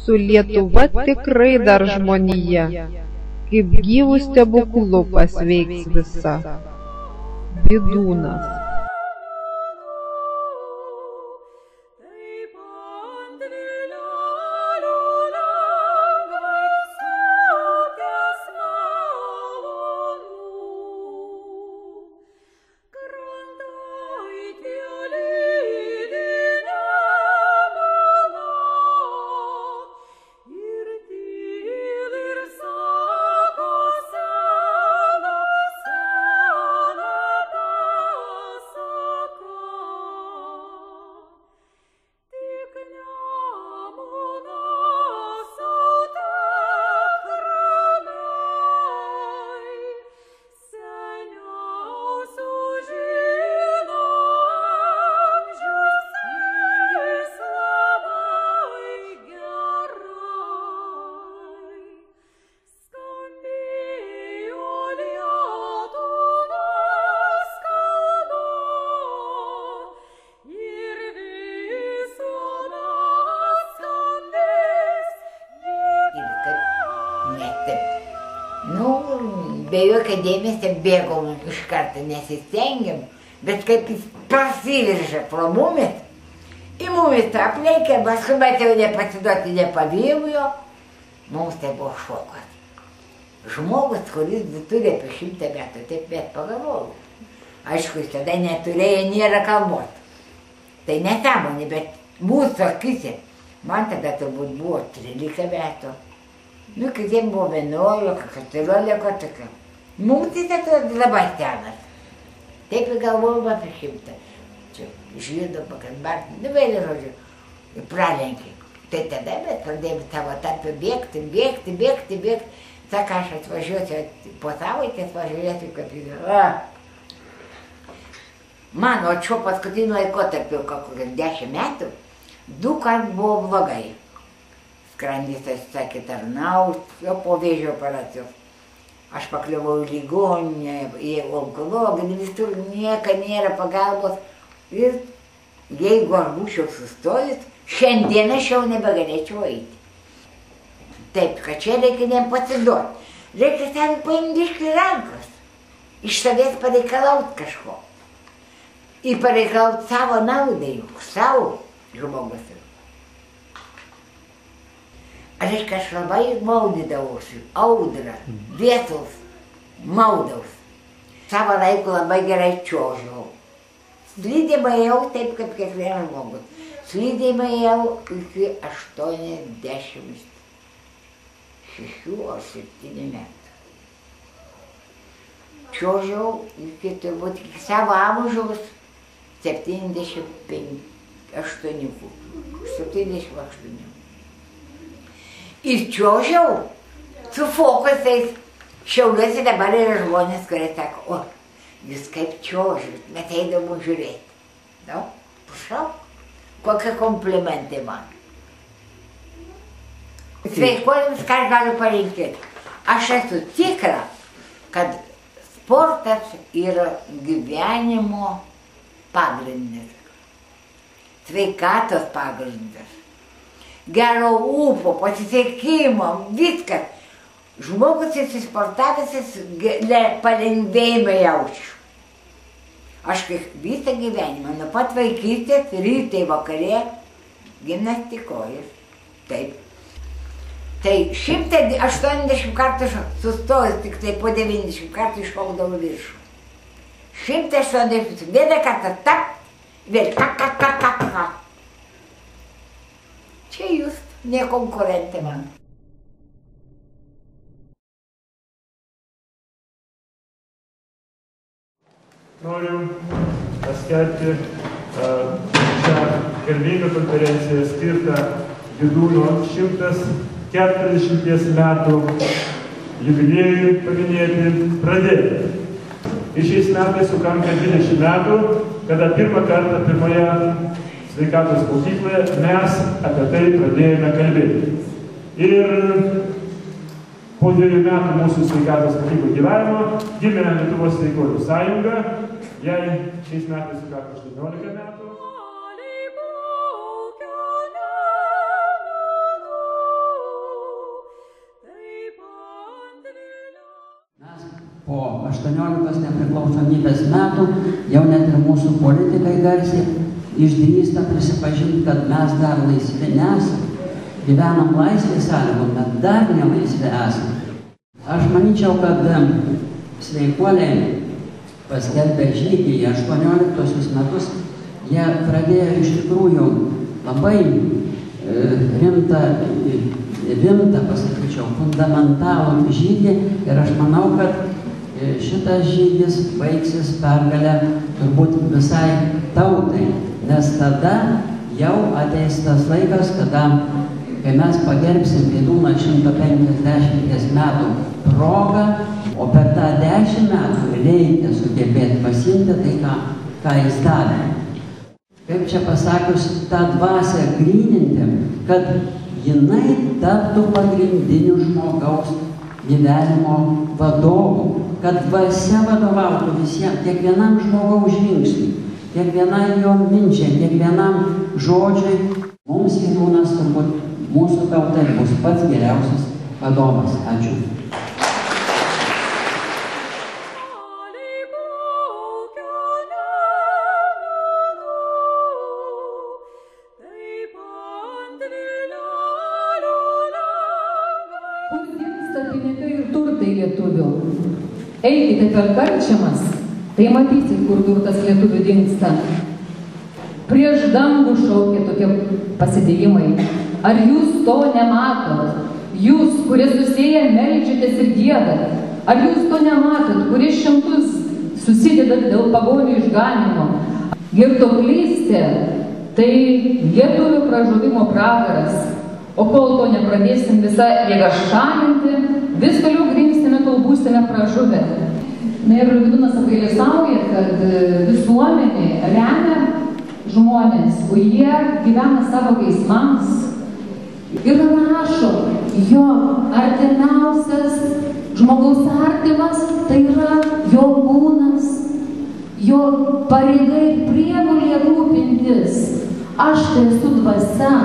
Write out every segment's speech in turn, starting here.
su Lietuva tikrai dar žmonija, kaip gyvų stebuklu pasveiks visa. Vydūnas. Be jokio dėmesio bėgom iš karto, nesistengėm, bet kaip jis prasiveržė pro mumis, į mumis apleikė, bet jau nepasiduoti nepavyko, mums tai buvo šokas. Žmogus, kuris turi apie 100 metų, taip bet pagalvojau. Aišku, jis tada neturėjo nėra kalbos. Tai nesąmonė, bet mūsų akise, man tada turbūt buvo 13 metų. Nu, kitiem buvo 11, 14 tokia. Mums jis atrodo labai senas. Taip ir galvojom apie 100. Čia žydo, pakalbėti, nu vėlį žodžiu, pralenkė. Tai tada mes pradėjome savo tarpę bėgti. Saka, aš atvažiuosiu po savaitės, važiuosiu kaip į... Man, o čia paskutinį laikotarpį, kokius 10 metų, 2 kart buvo blogai. Skrandis, sakė, tarnaut, jau po vėžio operacijos. Aš pakliuvau į ligoninę, į onkologinį, visur nieko nėra pagalbos. Ir jeigu aš būčiau sustojus, šiandien aš jau nebegalėčiau eiti. Taip, kad čia reikia nepasiduoti. Reikia savį paimti iš rankos. Iš savęs pareikalaut kažko. Ir pareikalaut savo naudai, savo žmogus. Reiškia, aš labai maudydavausi, audrą, vietos, maudaus. Savo laiku labai gerai čiuožiau. Slydimą ėjau taip, kaip kiekvienas žmogus. Slydimą ėjau iki 86 ar 7 metų. Čiuožiau iki turbūt iki savo amžiaus 78. Ir čiuožiau su fokusais. Šiauliuose dabar yra žmonės, kurie sako, jūs kaip čiuožiat, mes eidavom žiūrėti. Nu, prašau, kokie komplimentai man. Sveikuoliams, ką aš galiu palinkėti. Aš esu tikra, kad sportas yra gyvenimo pagrindas. Sveikatos pagrindas. Gero ūpo, pasisekimo, viskas. Žmogus įsisportavęs palengvėjimą jaučiu. Aš visą gyvenimą, nuo pat vaikystės, rytai vakarė, gimnastikoju. Taip. Tai 180 kartų sustojus, tik tai po 90 kartų išaugdavau viršų. 181 kartą tap, vėl ka. Čia jūs nekonkurentė man. Noriu paskelbti šią garbingą konferenciją skirtą Vydūno 140 metų jubiliejui paminėti pradėti. Ir šiais metais sukanka 20 metų, kada pirmą kartą pirmoje sveikatos mokykloje mes apie tai pradėjome kalbėti. Ir po 2 metų mūsų sveikatos mokyklų gyvenimo gimė Lietuvos sveikuolių sąjunga, jai šiais metais sukako 18 metų. Po 18 nepriklausomybės metų jau net ir mūsų politikai garsiai išdrįsta prisipažinti, kad mes dar laisvi nesame. Gyvenam laisvės sąlygom, bet dar nelaisvi esame. Aš manyčiau, kad sveikuoliai paskelbę žygį 18 metus, jie pradėjo iš tikrųjų labai rimtą, pasakyčiau, fundamentalų žygį ir aš manau, kad šitas žygis baigsis pergalę turbūt visai tautai, nes tada jau ateis tas laikas, kai mes pagerbsim Vydūno 150 metų progą, o per tą 10 metų reikia sugebėti pasiimti tai, ką jis darė. Kaip čia pasakius, tą dvasią gryninti, kad jinai taptų pagrindiniu žmogaus gyvenimo vadovu, kad dvasia vadovautų visiems, kiekvienam žmogaus žingsniui, kiekvienai jo minčiai, kiekvienam žodžiui. Mums Vydūnas turbūt mūsų tautai bus pats geriausias vadovas. Ačiū. Eikite per karčiamas, tai matysit, kur turtas lietuvių dingsta. Prieš dangų šaukia tokie pasidėjimai. Ar jūs to nematot? Jūs, kurie susėję meldžiatės ir giedat. Ar jūs to nematot, kurie šimtus susidedat dėl pagonių išganimo? Girtuoklystė tai lietuvių pražuvimo pragaras. O kol to nepradėsim visą jėgą šalinti, vis toliau grimsime, kol būsime pražuvę. Na ir Vydūnas apgailestauja, kad visuomenė remia žmonės, o jie gyvena savo geismams. Ir rašo, jo artimiausias žmogaus artimas tai yra jo kūnas, jo pareiga ir prievolė rūpintis. Aš tai esu dvasia.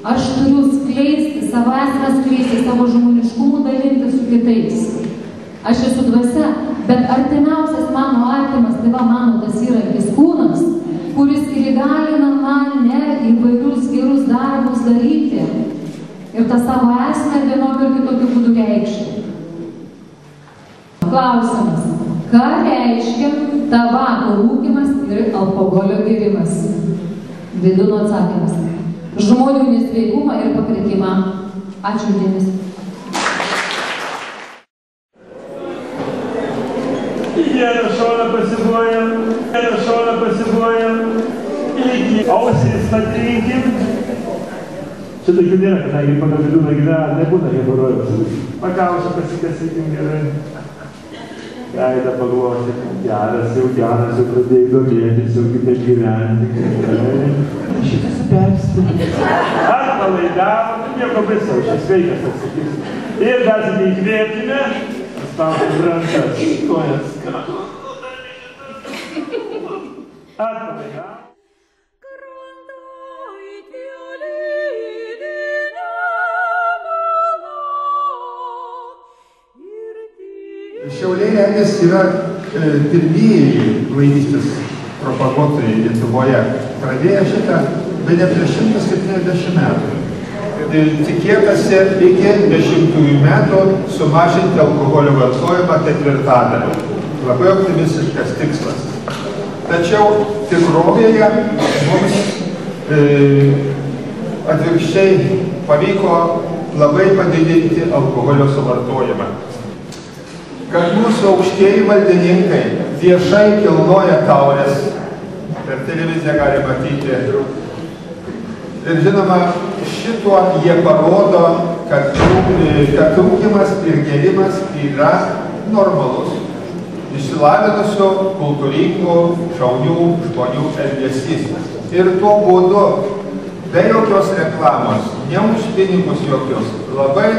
Aš turiu skleisti savo esmę, skleisti savo žmoniškumų, dalinti su kitais. Aš esu dvasia, bet artimiausias mano artimas, tai va mano tas įrankis kūnas, kuris ir įgalina mane įvairius gerus darbus daryti ir tą savo esmę vienokiu ir kitokiu būdu reikšti. Klausimas, ką reiškia tabako rūkymas ir alkoholio gėrimas? Vydūno atsakymas. Žmonių nesveikumą ir pakrikimą. Ačiū dėmesį. Vieną šoną pasibuojam, iki ausys patrinkim. Šitą girdėlę, kadangi pagal Vydūną gyvena, nebūna hemorojus. Pakaušą pasikasykim gerai. Veidą paglostykim, geras, jau pradėjai domėtis, jau kitaip gyventi. Šitas perspėti. Atpalaidavo, nieko baisaus, šis sveikas atsakys. Ir dar sakai, įkvėpkime, spaudžiam rankas, kojas. Atpalaidavo. Šiauliai regis yra pirmieji laivystės propaguotojai Lietuvoje. Pradėjo šitą bene prieš 170 metų. Tikėtasi iki 10 metų sumažinti alkoholio vartojimą 4%. Labai optimistiškas tikslas. Tačiau tikrovėje mums atvirkščiai pavyko labai padidinti alkoholio suvartojimą. Kad mūsų aukštieji valdininkai viešai kilnoja taures, per televiziją gali matyti. Ir žinoma, šituo jie parodo, kad rūkymas ir gėrimas yra normalus, išsilavinusių, kultūringų, šaunių žmonių elgesys. Ir tuo būdu, be jokios reklamos, ne už pinigus jokius, labai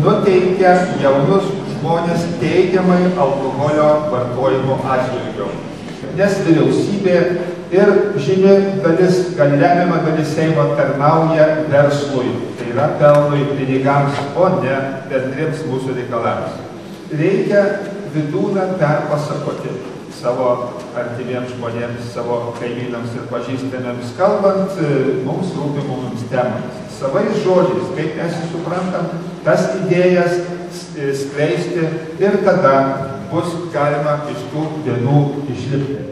nuteikia jaunus žmonės teigiamai alkoholio vartojimo atžvilgiu. Nes vyriausybė ir žymi dalis, gal lemiama dalis Seimo tarnauja verslui, tai yra pelnui, pinigams, o ne bendriems mūsų reikalams. Reikia vidūną perpasakoti savo artimiems žmonėms, savo kaimynams ir pažįstamiems, kalbant mums rūpimoms temomis. Savais žodžiais, kaip mes suprantam, tas idėjas skleisti ir tada bus galima iš tų dienų išlipti.